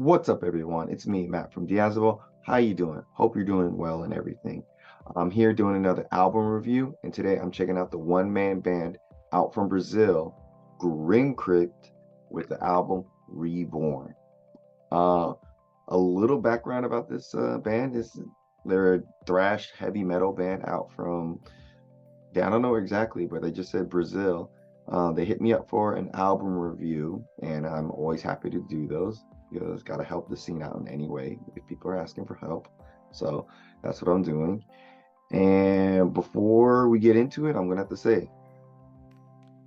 What's up, everyone? It's me, Matt from Diazable. How you doing? Hope you're doing well and everything. I'm here doing another album review, and today I'm checking out the one-man band out from Brazil, Grim Crypt, with the album Reborn. Uh, a little background about this band is they're a thrash heavy metal band out from, yeah, I don't know exactly, but they just said Brazil. They hit me up for an album review, and I'm always happy to do those because got to help the scene out in any way if people are asking for help. So that's what I'm doing. And before we get into it, I'm gonna have to say,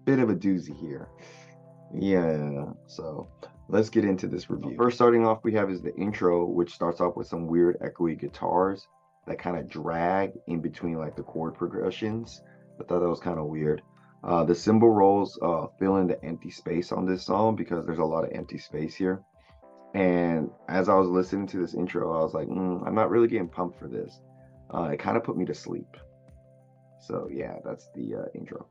bit of a doozy here. Yeah, so let's get into this review. First, starting off, we have is the intro, which starts off with some weird echoey guitars that kind of drag in between like the chord progressions. I thought that was kind of weird. The cymbal rolls fill in the empty space on this song because there's a lot of empty space here. And as I was listening to this intro, I was like, I'm not really getting pumped for this. It kind of put me to sleep. So yeah, that's the intro.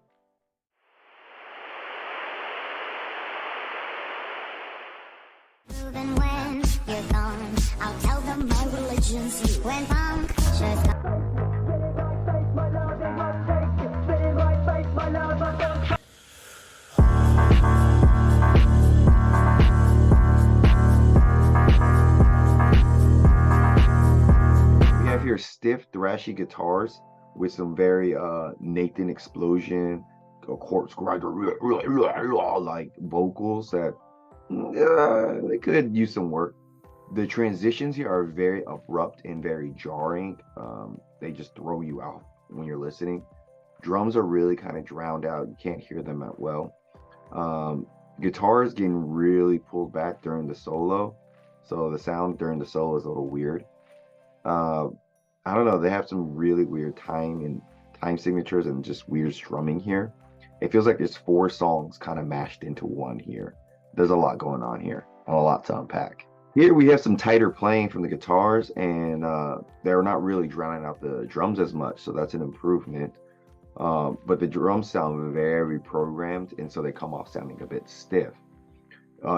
Even when you're gone, I'll tell them my religion's you. When punctures We have here stiff, thrashy guitars with some very Nathan Explosion, a corpse grinder, like vocals that they could use some work. The transitions here are very abrupt and very jarring. They just throw you out when you're listening. Drums are really kind of drowned out. You can't hear them that well. Guitar is getting really pulled back during the solo. So the sound during the solo is a little weird. I don't know. They have some really weird time signatures and just weird strumming here. It feels like there's 4 songs kind of mashed into one here. There's a lot going on here and a lot to unpack. Here we have some tighter playing from the guitars, and they're not really drowning out the drums as much, so that's an improvement. But the drums sound very programmed, and so they come off sounding a bit stiff.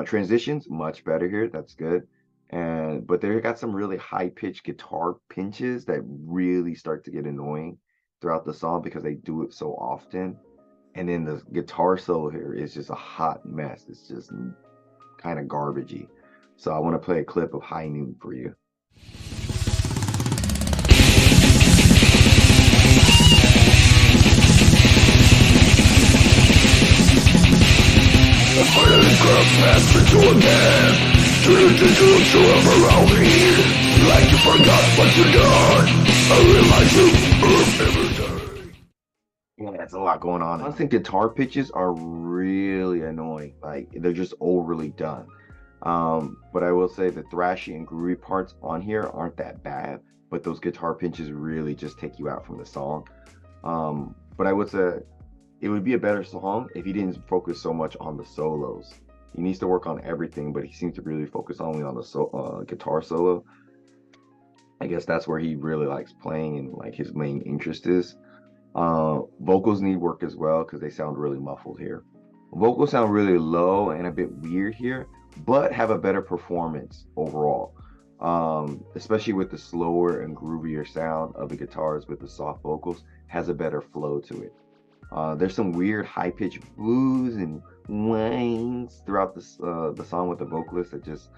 Transitions much better here. That's good. But they got some really high-pitched guitar pinches that really start to get annoying throughout the song because they do it so often. And then the guitar solo here is just a hot mess. It's just kind of garbagey. So I want to play a clip of High Noon for you. Like you forgot what you done. I realize you every day. Yeah, that's a lot going on. I think guitar pitches are really annoying. Like they're just overly done. But I will say the thrashy and groovy parts on here aren't that bad, but those guitar pinches really just take you out from the song. But I would say it would be a better song if he didn't focus so much on the solos. He needs to work on everything, but he seems to really focus only on the guitar solo. I guess that's where he really likes playing and like his main interest is. Vocals need work as well because they sound really muffled here. Vocals sound really low and a bit weird here, but have a better performance overall. Especially with the slower and groovier sound of the guitars with the soft vocals, has a better flow to it. There's some weird high-pitched boos and whines throughout the song with the vocalists that just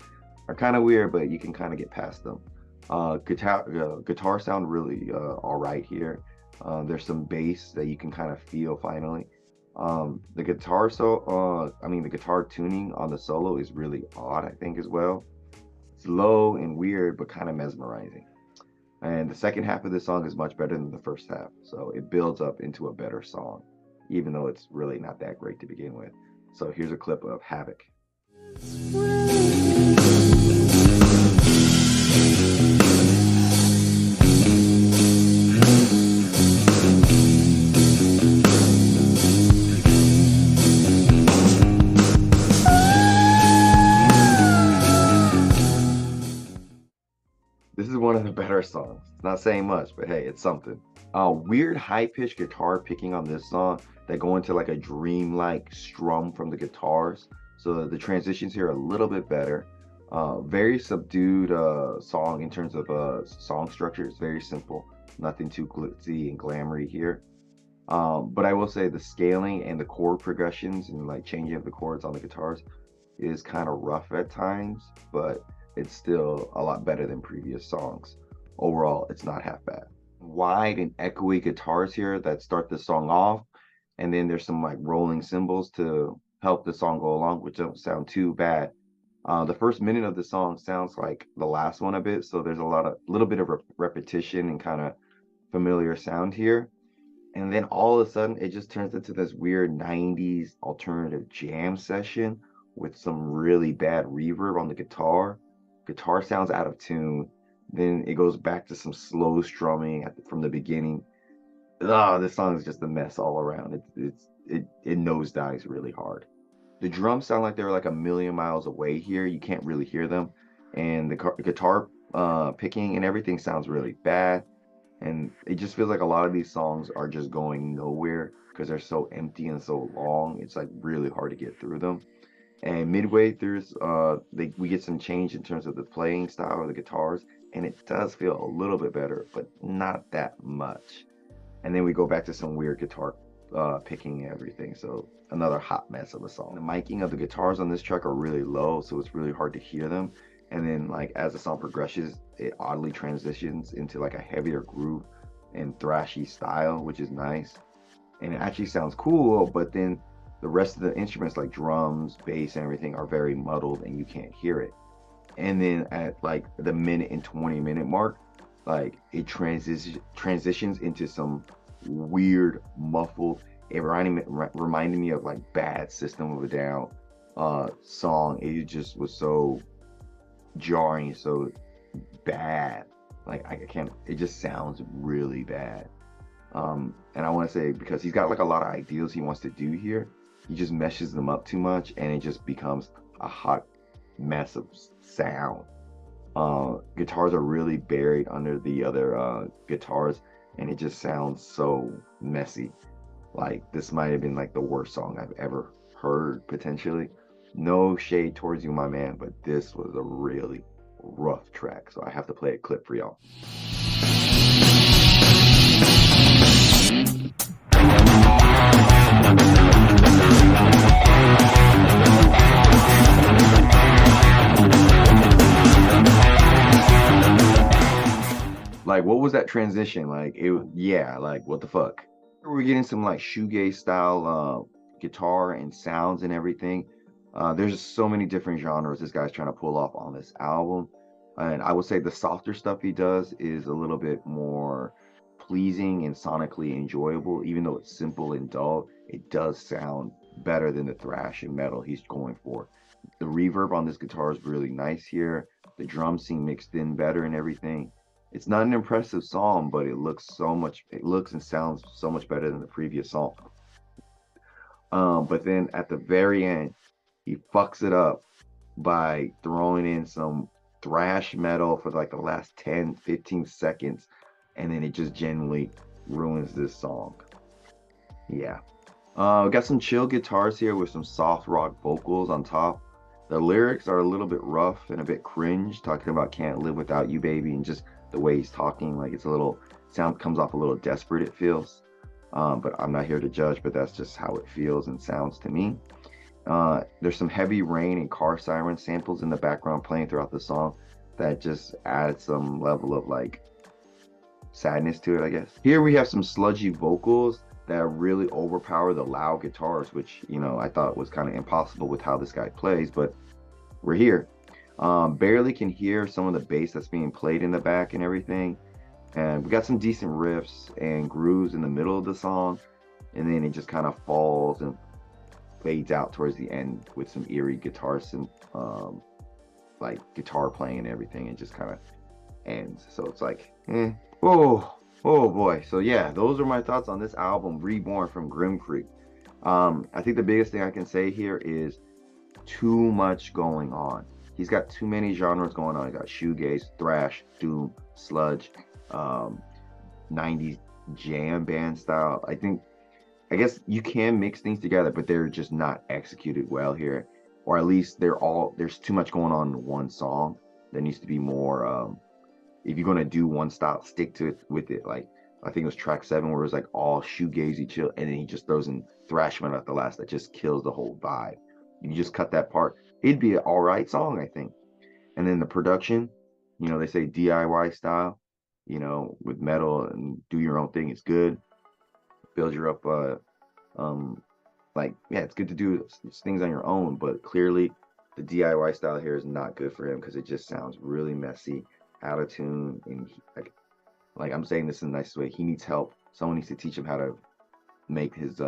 are kind of weird, but you can kind of get past them. Guitar sound really all right here. There's some bass that you can kind of feel finally. The guitar the guitar tuning on the solo is really odd, I think, as well. It's low and weird, but kind of mesmerizing. And the second half of this song is much better than the first half, so it builds up into a better song, even though it's really not that great to begin with. So here's a clip of Havoc. This is one of the better songs. It's not saying much, but hey, it's something. Weird high-pitched guitar picking on this song that go into like a dream-like strum from the guitars. So the transitions here are a little bit better. Very subdued song in terms of song structure. It's very simple, nothing too glitzy and glamoury here. But I will say the scaling and the chord progressions and like changing of the chords on the guitars is kind of rough at times, but it's still a lot better than previous songs. Overall, it's not half bad. Wide and echoey guitars here that start the song off, and then there's some like rolling cymbals to help the song go along, which don't sound too bad. The first minute of the song sounds like the last one a bit, so there's little bit of repetition and kind of familiar sound here. And then all of a sudden, it just turns into this weird 90s alternative jam session with some really bad reverb on the guitar. Guitar sounds out of tune. Then it goes back to some slow strumming from the beginning. This song is just a mess all around. It nosedives really hard. The drums sound like they're like a million miles away here. You can't really hear them, and the guitar picking and everything sounds really bad. And it just feels like a lot of these songs are just going nowhere because they're so empty and so long. It's like really hard to get through them. And midway through, we get some change in terms of the playing style of the guitars, and it does feel a little bit better, but not that much. And then we go back to some weird guitar picking and everything. So another hot mess of a song. The miking of the guitars on this track are really low, so it's really hard to hear them. And then like as the song progresses, it oddly transitions into like a heavier groove and thrashy style, which is nice. And it actually sounds cool, but then the rest of the instruments like drums, bass, and everything are very muddled and you can't hear it. And then at like the minute and 20-minute mark, like it transitions into some weird muffled. It reminded me of like bad System of a Down song. It just was so jarring, so bad. Like I can't. It just sounds really bad. And I want to say because he's got like a lot of ideas he wants to do here, he just meshes them up too much, and it just becomes a hot mess of sound. Guitars are really buried under the other guitars, and it just sounds so messy. Like this might have been like the worst song I've ever heard potentially. No shade towards you, my man, but this was a really rough track, so I have to play a clip for y'all. Like, what was that transition? Like, yeah, like, what the fuck? We're getting some like shoegaze style guitar and sounds and everything. There's just so many different genres this guy's trying to pull off on this album. And I would say the softer stuff he does is a little bit more pleasing and sonically enjoyable. Even though it's simple and dull, it does sound better than the thrash and metal he's going for. The reverb on this guitar is really nice here. The drums seem mixed in better and everything. It's not an impressive song, but it looks and sounds so much better than the previous song. But then at the very end, he fucks it up by throwing in some thrash metal for like the last 10, 15 seconds, and then it just genuinely ruins this song. Yeah. We got some chill guitars here with some soft rock vocals on top. The lyrics are a little bit rough and a bit cringe, talking about can't live without you, baby, and just the way he's talking, like it's a little sound comes off a little desperate, it feels. But I'm not here to judge, but that's just how it feels and sounds to me. There's some heavy rain and car siren samples in the background playing throughout the song that just add some level of like sadness to it, I guess. Here we have some sludgy vocals that really overpower the loud guitars, which, you know, I thought was kind of impossible with how this guy plays, but we're here. Barely can hear some of the bass that's being played in the back and everything. And we got some decent riffs and grooves in the middle of the song, and then it just kind of falls and fades out towards the end with some eerie guitar, like guitar playing and everything, and just kind of ends. So it's like, oh boy. So yeah, those are my thoughts on this album, Reborn from Grim Crypt. I think the biggest thing I can say here is too much going on. He's got too many genres going on. He got shoegaze, thrash, doom, sludge, 90s jam band style. I guess you can mix things together, but they're just not executed well here. or at least there's too much going on in one song. There needs to be more. If you're gonna do one style, stick to it with it. Like I think it was track 7 where it was like all shoegazy chill, and then he just throws in thrash metal at the last that just kills the whole vibe. You just cut that part, it'd be an all right song, I think. And then the production, they say DIY style, with metal and do your own thing. It's good. Build your up um like, yeah, it's good to do things on your own, but clearly the DIY style here is not good for him because it just sounds really messy, out of tune, and like I'm saying this in the nicest way. He needs help. Someone needs to teach him how to make his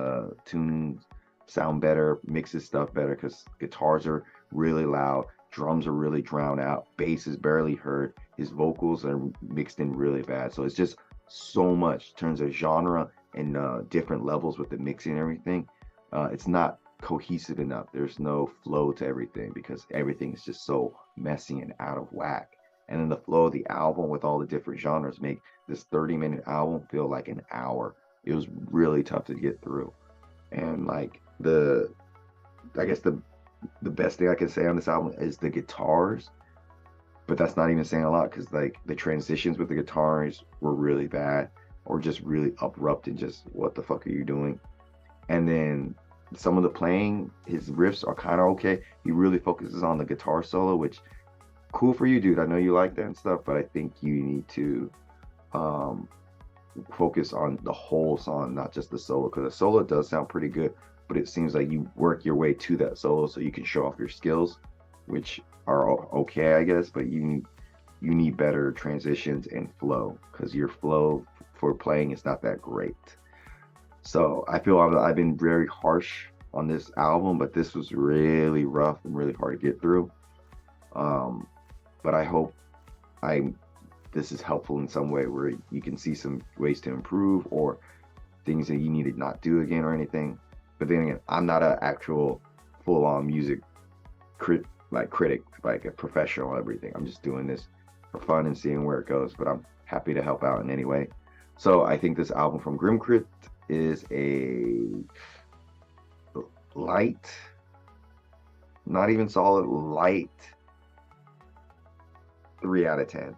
tunes sound better, mix his stuff better, because guitars are really loud, drums are really drowned out, bass is barely heard, his vocals are mixed in really bad. So it's just so much in terms of genre and different levels with the mixing and everything. It's not cohesive enough. There's no flow to everything because everything is just so messy and out of whack. And then the flow of the album with all the different genres make this 30-minute album feel like an hour. It was really tough to get through. And like I guess the best thing I can say on this album is the guitars, but that's not even saying a lot because like the transitions with the guitars were really bad or just really abrupt and just what the fuck are you doing? And then some of the playing, his riffs are kind of okay. He really focuses on the guitar solo, which cool for you, dude. I know you like that and stuff, but I think you need to um focus on the whole song, not just the solo, because the solo does sound pretty good, but it seems like you work your way to that solo so you can show off your skills, which are okay, I guess, but you need better transitions and flow because your flow for playing is not that great. So I feel I've been very harsh on this album, but this was really rough and really hard to get through. Um, but I hope I this is helpful in some way where you can see some ways to improve or things that you need to not do again or anything. But then again, I'm not an actual full-on music critic, like a professional and everything. I'm just doing this for fun and seeing where it goes. But I'm happy to help out in any way. So I think this album from Grim Crypt is a light, not even solid, light 3 out of 10.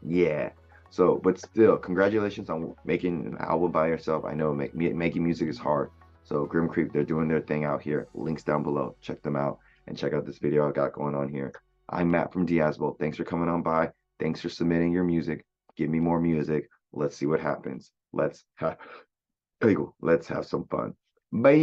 Yeah. So, but still, congratulations on making an album by yourself. I know making music is hard. So, Grim Creep, they're doing their thing out here. Links down below. Check them out and check out this video I got going on here. I'm Matt from Diazbo. Thanks for coming on by. Thanks for submitting your music. Give me more music. Let's see what happens. Let's have some fun. Bye.